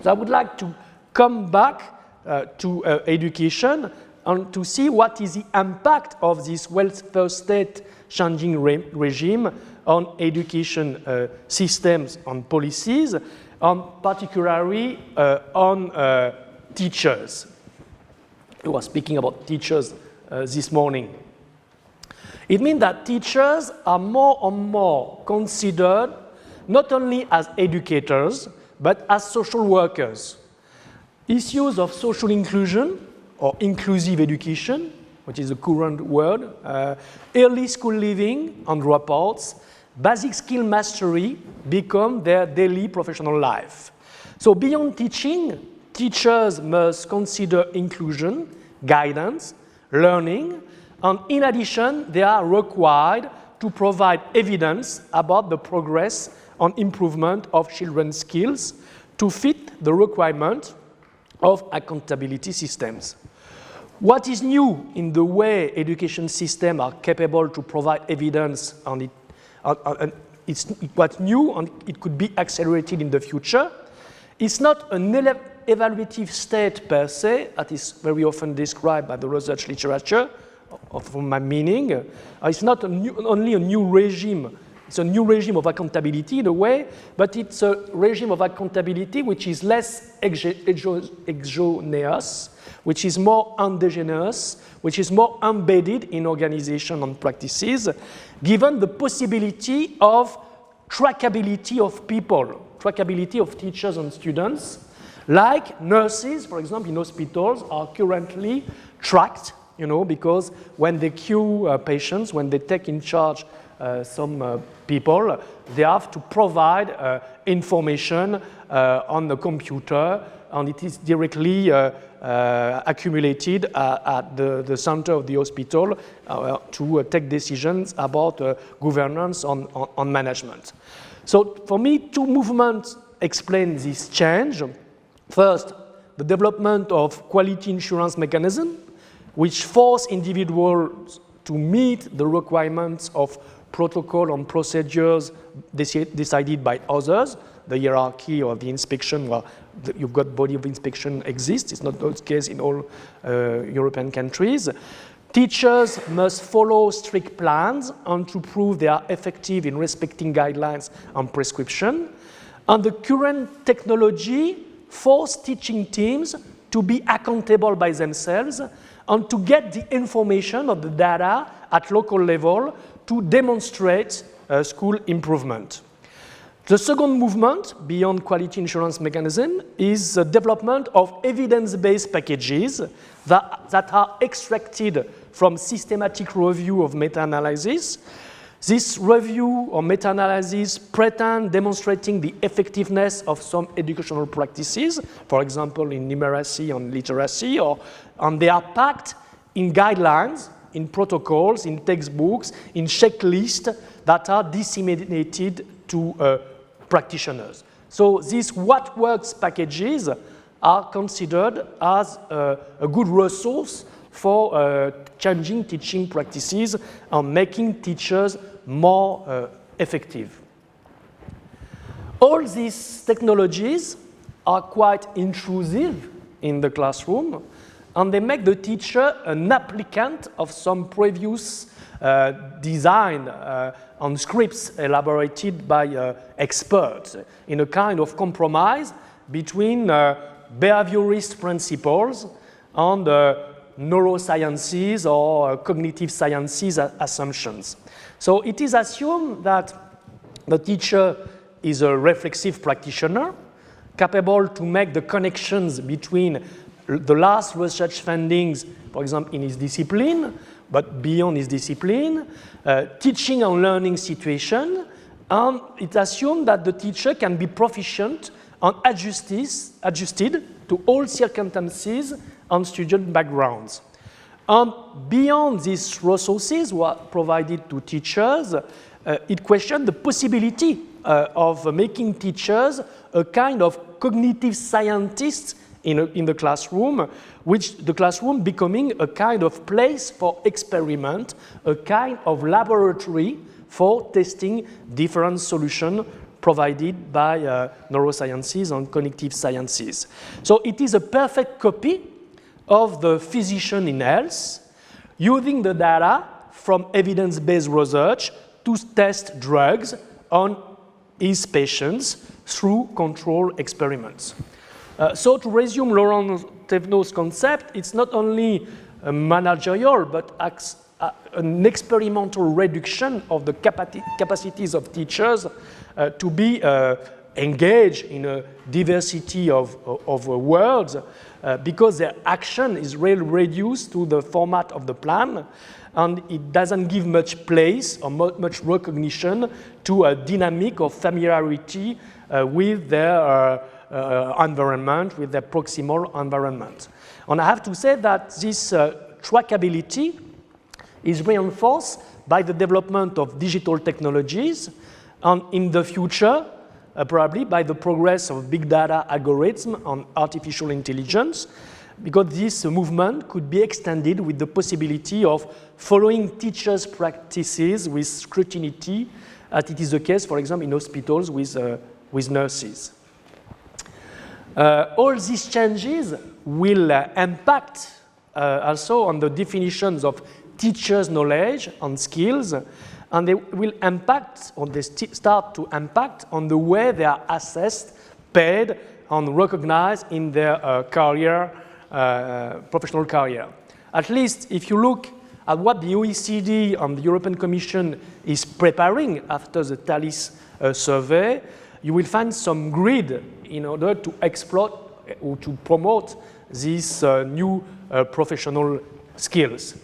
So I would like to come back to education and to see what is the impact of this welfare state changing regime on education systems, on policies, particularly on teachers. We were speaking about teachers this morning. It means that teachers are more and more considered not only as educators, but as social workers. Issues of social inclusion or inclusive education, which is a current word, early school leaving and dropouts, basic skill mastery become their daily professional life. So beyond teaching, teachers must consider inclusion, guidance, learning, and in addition, they are required to provide evidence about the progress and improvement of children's skills to fit the requirement of accountability systems. What is new in the way education systems are capable to provide evidence on it, it's what's new and it could be accelerated in the future. It's not an evaluative state per se, that is very often described by the research literature, from my meaning. It's not only a new regime. It's a new regime of accountability in a way, but it's a regime of accountability which is less exogenous, which is more endogenous, which is more embedded in organization and practices, given the possibility of trackability of people, trackability of teachers and students, like nurses, for example, in hospitals are currently tracked, because when they queue patients, when they take in charge some people, they have to provide information on the computer, and it is directly accumulated at the center of the hospital to take decisions about governance on management. So for me, two movements explain this change. First, the development of quality insurance mechanism, which force individuals to meet the requirements of protocol and procedures decided by others, the hierarchy or the inspection, well, you've got body of inspection exists. It's not the case in all European countries. Teachers must follow strict plans and to prove they are effective in respecting guidelines and prescription. And the current technology forces teaching teams to be accountable by themselves and to get the information of the data at local level to demonstrate school improvement. The second movement, beyond quality insurance mechanism, is the development of evidence-based packages that are extracted from systematic review of meta-analysis. This review or meta-analysis pretend demonstrating the effectiveness of some educational practices, for example, in numeracy and literacy, and they are packed in guidelines, in protocols, in textbooks, in checklists that are disseminated to practitioners. So these what works packages are considered as a good resource for changing teaching practices and making teachers more effective. All these technologies are quite intrusive in the classroom, and they make the teacher an applicant of some previous design on scripts elaborated by experts in a kind of compromise between behaviorist principles and neurosciences or cognitive sciences assumptions. So it is assumed that the teacher is a reflexive practitioner, capable to make the connections between the last research findings, for example, in his discipline, but beyond his discipline, teaching and learning situation, and it assumes that the teacher can be proficient and adjusted to all circumstances and student backgrounds. And beyond these resources provided to teachers, it questions the possibility of making teachers a kind of cognitive scientists in the classroom, which the classroom becoming a kind of place for experiment, a kind of laboratory for testing different solutions provided by neurosciences and cognitive sciences. So it is a perfect copy of the physician in health, using the data from evidence-based research to test drugs on his patients through control experiments. So to resume Laurent Thévenot's concept, it's not only a managerial, but an experimental reduction of the capacities of teachers to be engaged in a diversity of worlds because their action is really reduced to the format of the plan, and it doesn't give much place or much recognition to a dynamic of familiarity with their environment, with their proximal environment. And I have to say that this trackability is reinforced by the development of digital technologies, and in the future, probably by the progress of big data algorithms and artificial intelligence, because this movement could be extended with the possibility of following teachers' practices with scrutiny, as it is the case, for example, in hospitals with nurses. All these changes will impact also on the definitions of teachers' knowledge and skills, and they will impact, or they start to impact on the way they are assessed, paid, and recognized in their professional career. At least if you look at what the OECD and the European Commission is preparing after the TALIS survey, you will find some grid in order to exploit or to promote these new professional skills.